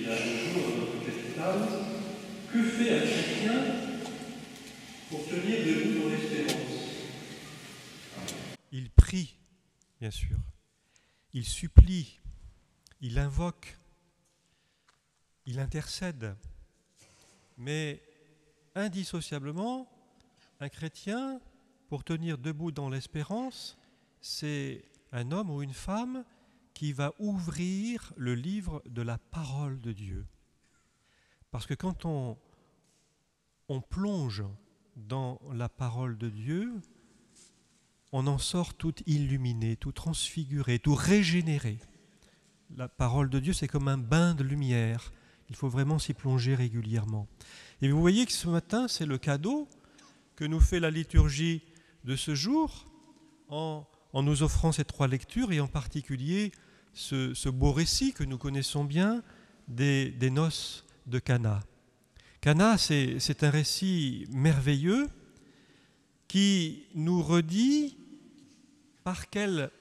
là le jour de notre festival, que fait un chrétien pour tenir debout dans l'espérance? Il prie, bien sûr. Il supplie, il invoque, il intercède. Mais indissociablement, un chrétien, pour tenir debout dans l'espérance, c'est un homme ou une femme qui va ouvrir le livre de la parole de Dieu. Parce que quand on plonge dans la parole de Dieu, on en sort tout illuminé, tout transfiguré, tout régénéré. La parole de Dieu, c'est comme un bain de lumière. Il faut vraiment s'y plonger régulièrement. Et vous voyez que ce matin, c'est le cadeau que nous fait la liturgie de ce jour en nous offrant ces 3 lectures et en particulier ce beau récit que nous connaissons bien des noces de Cana. Cana, c'est un récit merveilleux qui nous redit par quel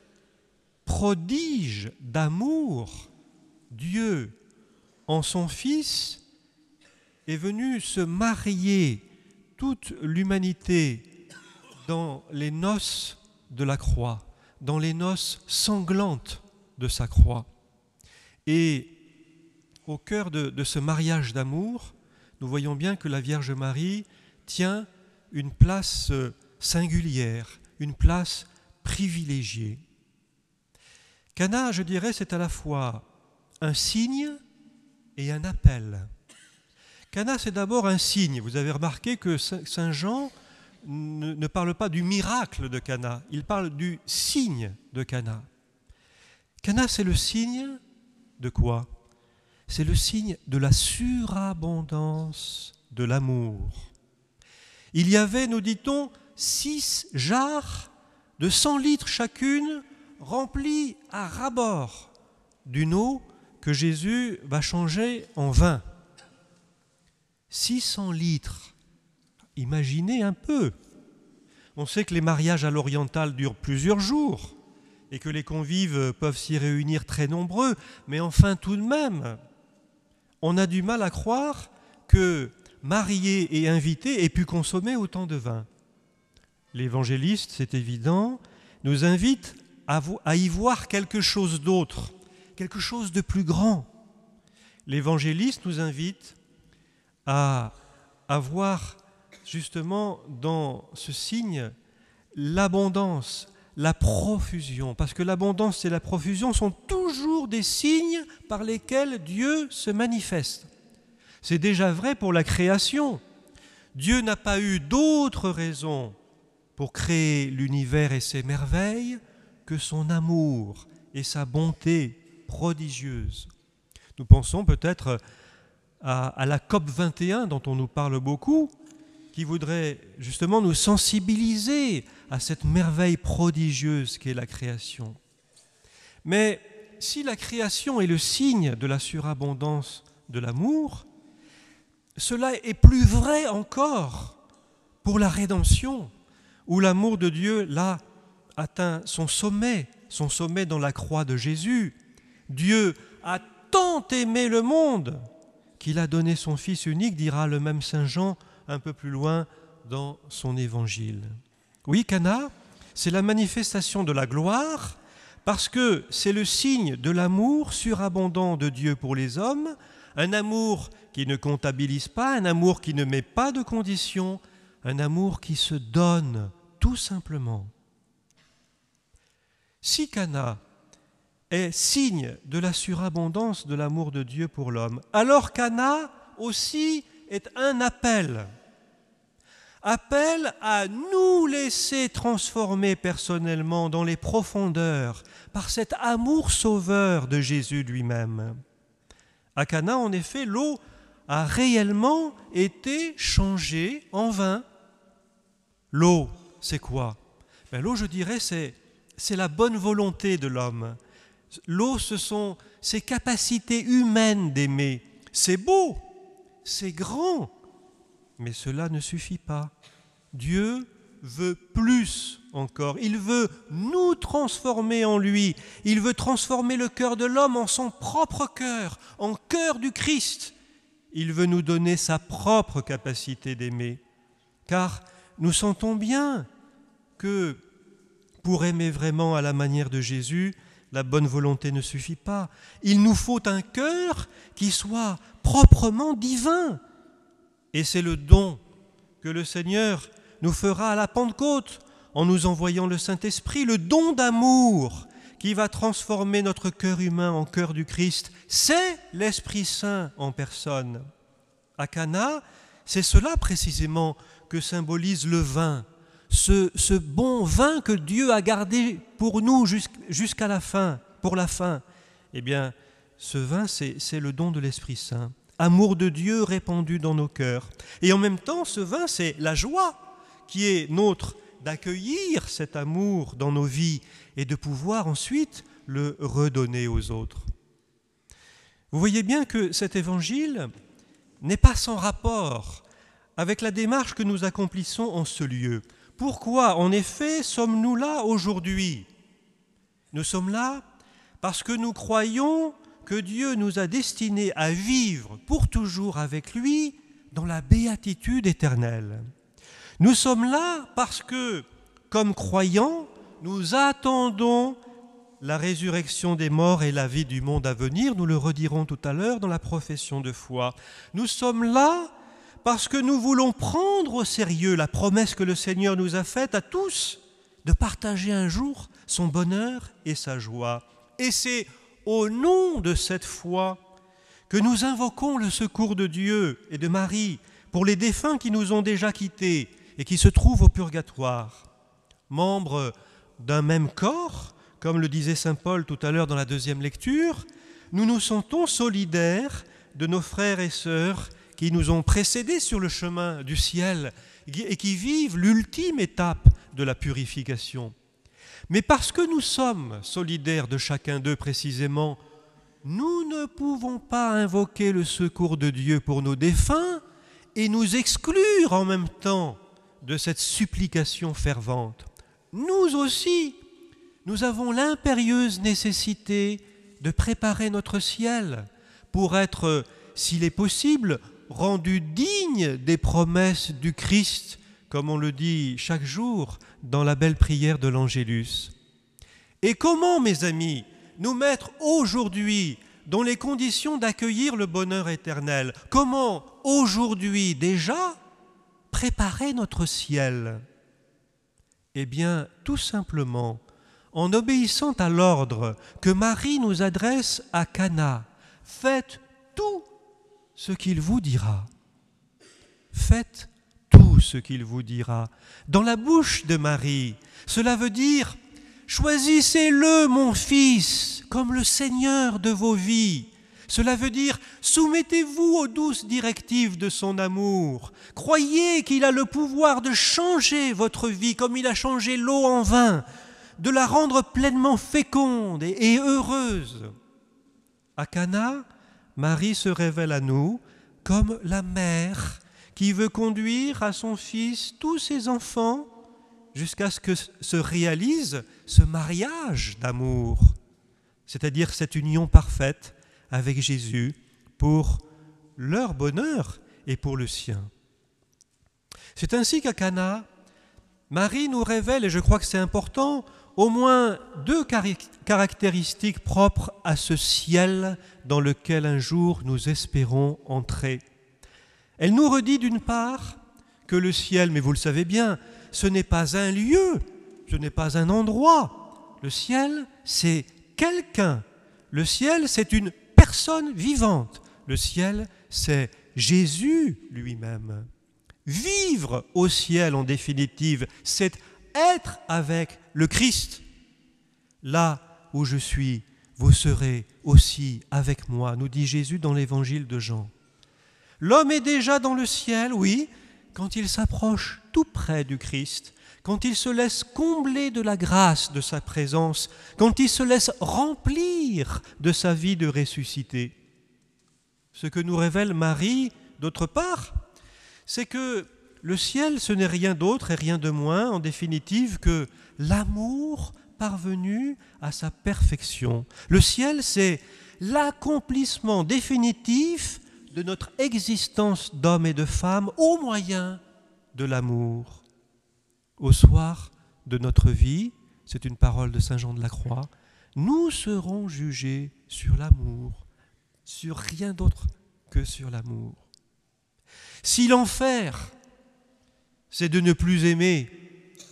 prodige d'amour Dieu, en son Fils, est venu se marier toute l'humanité dans les noces de la croix, dans les noces sanglantes de sa croix. Et au cœur de ce mariage d'amour, nous voyons bien que la Vierge Marie tient une place singulière, une place privilégiée. Cana, je dirais, c'est à la fois un signe et un appel. Cana, c'est d'abord un signe. Vous avez remarqué que Saint Jean ne parle pas du miracle de Cana, il parle du signe de Cana. Cana, c'est le signe de quoi? C'est le signe de la surabondance de l'amour. Il y avait, nous dit-on, 6 jarres de 100 litres chacune, remplies à ras-bord d'une eau que Jésus va changer en vin. 600 litres. Imaginez un peu. On sait que les mariages à l'orientale durent plusieurs jours et que les convives peuvent s'y réunir très nombreux, mais enfin tout de même, on a du mal à croire que mariés et invités aient pu consommer autant de vin. L'évangéliste, c'est évident, nous invite à y voir quelque chose d'autre, quelque chose de plus grand. L'évangéliste nous invite à voir justement dans ce signe l'abondance, la profusion, parce que l'abondance et la profusion sont toujours des signes par lesquels Dieu se manifeste. C'est déjà vrai pour la création. Dieu n'a pas eu d'autre raison pour créer l'univers et ses merveilles que son amour et sa bonté prodigieuse. Nous pensons peut-être à la COP 21 dont on nous parle beaucoup, qui voudrait justement nous sensibiliser à cette merveille prodigieuse qu'est la création. Mais si la création est le signe de la surabondance de l'amour, cela est plus vrai encore pour la rédemption, où l'amour de Dieu, là, atteint son sommet dans la croix de Jésus. Dieu a tant aimé le monde qu'il a donné son Fils unique, dira le même Saint Jean un peu plus loin dans son évangile. Oui, Cana, c'est la manifestation de la gloire parce que c'est le signe de l'amour surabondant de Dieu pour les hommes, un amour qui ne comptabilise pas, un amour qui ne met pas de conditions, un amour qui se donne tout simplement. Si Cana est signe de la surabondance de l'amour de Dieu pour l'homme, alors Cana aussi est un appel à nous laisser transformer personnellement dans les profondeurs par cet amour sauveur de Jésus lui-même. À Cana, en effet, l'eau a réellement été changée en vin. L'eau, c'est quoi? L'eau, je dirais, c'est la bonne volonté de l'homme. L'eau, ce sont ses capacités humaines d'aimer. C'est beau, c'est grand, mais cela ne suffit pas. Dieu veut plus encore. Il veut nous transformer en lui. Il veut transformer le cœur de l'homme en son propre cœur, en cœur du Christ. Il veut nous donner sa propre capacité d'aimer. Car nous sentons bien que pour aimer vraiment à la manière de Jésus, la bonne volonté ne suffit pas. Il nous faut un cœur qui soit proprement divin. Et c'est le don que le Seigneur nous fera à la Pentecôte en nous envoyant le Saint-Esprit, le don d'amour qui va transformer notre cœur humain en cœur du Christ. C'est l'Esprit Saint en personne. À Cana, c'est cela précisément que symbolise le vin, ce bon vin que Dieu a gardé pour nous jusqu'à la fin, pour la fin. Eh bien, ce vin, c'est le don de l'Esprit Saint. Amour de Dieu répandu dans nos cœurs. Et en même temps, ce vin, c'est la joie qui est nôtre d'accueillir cet amour dans nos vies et de pouvoir ensuite le redonner aux autres. Vous voyez bien que cet évangile n'est pas sans rapport avec la démarche que nous accomplissons en ce lieu. Pourquoi, en effet, sommes-nous là aujourd'hui ? Nous sommes là parce que nous croyons que Dieu nous a destinés à vivre pour toujours avec lui dans la béatitude éternelle. Nous sommes là parce que, comme croyants, nous attendons la résurrection des morts et la vie du monde à venir. Nous le redirons tout à l'heure dans la profession de foi. Nous sommes là parce que nous voulons prendre au sérieux la promesse que le Seigneur nous a faite à tous de partager un jour son bonheur et sa joie. Et c'est au nom de cette foi que nous invoquons le secours de Dieu et de Marie pour les défunts qui nous ont déjà quittés et qui se trouvent au purgatoire. Membres d'un même corps, comme le disait saint Paul tout à l'heure dans la deuxième lecture, nous nous sentons solidaires de nos frères et sœurs qui nous ont précédés sur le chemin du ciel et qui vivent l'ultime étape de la purification. Mais parce que nous sommes solidaires de chacun d'eux précisément, nous ne pouvons pas invoquer le secours de Dieu pour nos défunts et nous exclure en même temps de cette supplication fervente. Nous aussi, nous avons l'impérieuse nécessité de préparer notre ciel pour être, s'il est possible, rendus dignes des promesses du Christ, comme on le dit chaque jour dans la belle prière de l'Angélus. Et comment, mes amis, nous mettre aujourd'hui dans les conditions d'accueillir le bonheur éternel? Comment, aujourd'hui déjà, préparer notre ciel? Eh bien, tout simplement, en obéissant à l'ordre que Marie nous adresse à Cana. Faites tout ce qu'il vous dira. Faites tout ce qu'il vous dira. Dans la bouche de Marie, cela veut dire « Choisissez-le, mon fils, comme le Seigneur de vos vies ». Cela veut dire « Soumettez-vous aux douces directives de son amour. Croyez qu'il a le pouvoir de changer votre vie comme il a changé l'eau en vin, de la rendre pleinement féconde et heureuse. » À Cana, Marie se révèle à nous comme la mère qui veut conduire à son fils tous ses enfants jusqu'à ce que se réalise ce mariage d'amour, c'est-à-dire cette union parfaite avec Jésus pour leur bonheur et pour le sien. C'est ainsi qu'à Cana, Marie nous révèle, et je crois que c'est important, au moins deux caractéristiques propres à ce ciel dans lequel un jour nous espérons entrer. Elle nous redit d'une part que le ciel, mais vous le savez bien, ce n'est pas un lieu, ce n'est pas un endroit. Le ciel, c'est quelqu'un. Le ciel, c'est une personne vivante. Le ciel, c'est Jésus lui-même. Vivre au ciel, en définitive, c'est être avec le Christ. Là où je suis, vous serez aussi avec moi, nous dit Jésus dans l'évangile de Jean. L'homme est déjà dans le ciel, oui, quand il s'approche tout près du Christ, quand il se laisse combler de la grâce de sa présence, quand il se laisse remplir de sa vie de ressuscité. Ce que nous révèle Marie, d'autre part, c'est que le ciel, ce n'est rien d'autre et rien de moins, en définitive, que l'amour parvenu à sa perfection. Le ciel, c'est l'accomplissement définitif de notre existence d'hommes et de femmes au moyen de l'amour. Au soir de notre vie, c'est une parole de Saint Jean de la Croix, nous serons jugés sur l'amour, sur rien d'autre que sur l'amour. Si l'enfer, c'est de ne plus aimer,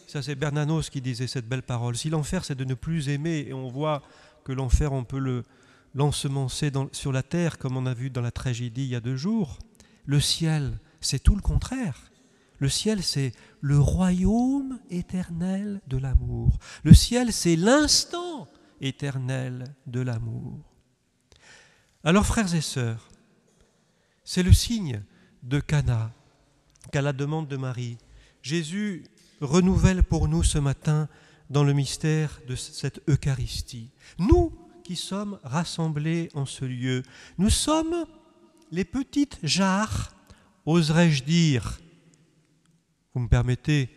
ça c'est Bernanos qui disait cette belle parole, si l'enfer c'est de ne plus aimer, et on voit que l'enfer on peut l'ensemencer sur la terre comme on a vu dans la tragédie il y a 2 jours, le ciel c'est tout le contraire. Le ciel c'est le royaume éternel de l'amour. Le ciel c'est l'instant éternel de l'amour. Alors frères et sœurs, c'est le signe de Cana qu'à la demande de Marie, Jésus renouvelle pour nous ce matin dans le mystère de cette Eucharistie. Nous qui sommes rassemblés en ce lieu, nous sommes les petites jarres, oserais-je dire, vous me permettez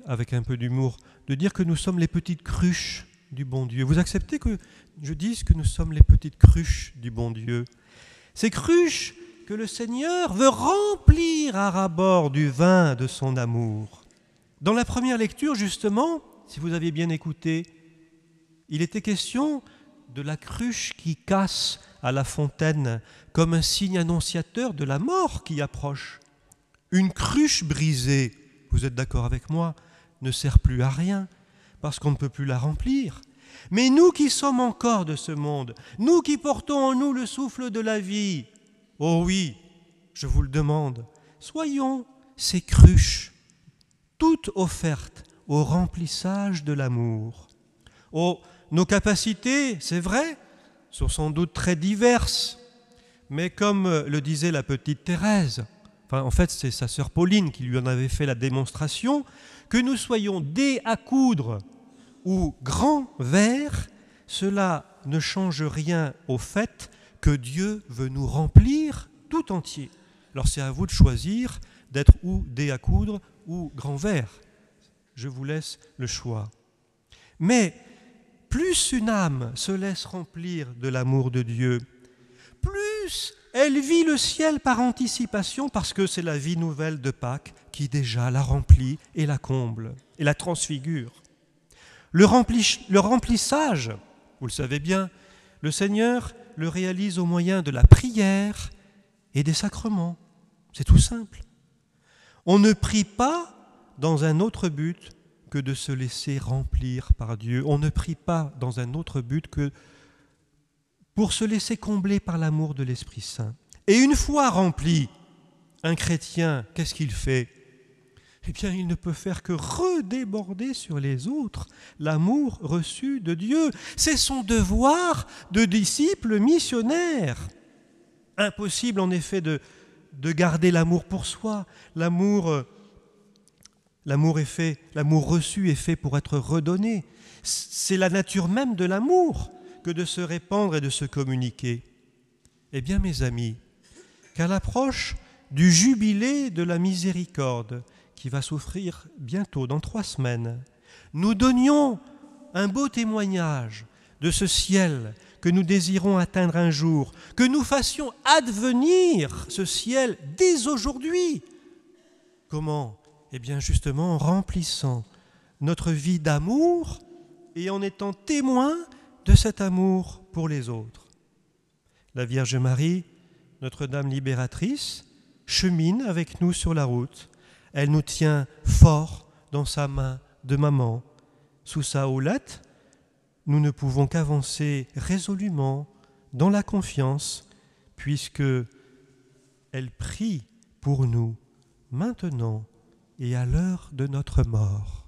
avec un peu d'humour, de dire que nous sommes les petites cruches du bon Dieu. Vous acceptez que je dise que nous sommes les petites cruches du bon Dieu? Ces cruches que le Seigneur veut remplir à ras-bord du vin de son amour. Dans la première lecture, justement, si vous aviez bien écouté, il était question de la cruche qui casse à la fontaine comme un signe annonciateur de la mort qui approche. Une cruche brisée, vous êtes d'accord avec moi, ne sert plus à rien parce qu'on ne peut plus la remplir. Mais nous qui sommes encore de ce monde, nous qui portons en nous le souffle de la vie, oh oui, je vous le demande, soyons ces cruches, toutes offertes au remplissage de l'amour. Oh, nos capacités, c'est vrai, sont sans doute très diverses, mais comme le disait la petite Thérèse, en fait c'est sa sœur Pauline qui lui en avait fait la démonstration, que nous soyons dés à coudre ou grands vers, cela ne change rien au fait que Dieu veut nous remplir tout entier. Alors c'est à vous de choisir d'être ou dés à coudre ou grand vers. Je vous laisse le choix. Mais plus une âme se laisse remplir de l'amour de Dieu, plus elle vit le ciel par anticipation parce que c'est la vie nouvelle de Pâques qui déjà la remplit et la comble et la transfigure. Le remplissage, vous le savez bien, le Seigneur le réalise au moyen de la prière et des sacrements. C'est tout simple. On ne prie pas dans un autre but que de se laisser remplir par Dieu. On ne prie pas dans un autre but que pour se laisser combler par l'amour de l'Esprit Saint. Et une fois rempli, un chrétien, qu'est-ce qu'il fait ? Eh bien, il ne peut faire que redéborder sur les autres l'amour reçu de Dieu. C'est son devoir de disciple missionnaire. Impossible, en effet, de garder l'amour pour soi. L'amour reçu est fait pour être redonné. C'est la nature même de l'amour que de se répandre et de se communiquer. Eh bien, mes amis, qu'à l'approche du jubilé de la miséricorde, qui va s'offrir bientôt, dans 3 semaines, nous donnions un beau témoignage de ce ciel que nous désirons atteindre un jour, que nous fassions advenir ce ciel dès aujourd'hui. Comment ? Eh bien justement en remplissant notre vie d'amour et en étant témoins de cet amour pour les autres. La Vierge Marie, Notre-Dame libératrice, chemine avec nous sur la route. Elle nous tient fort dans sa main de maman. Sous sa houlette, nous ne pouvons qu'avancer résolument dans la confiance, puisque elle prie pour nous maintenant et à l'heure de notre mort.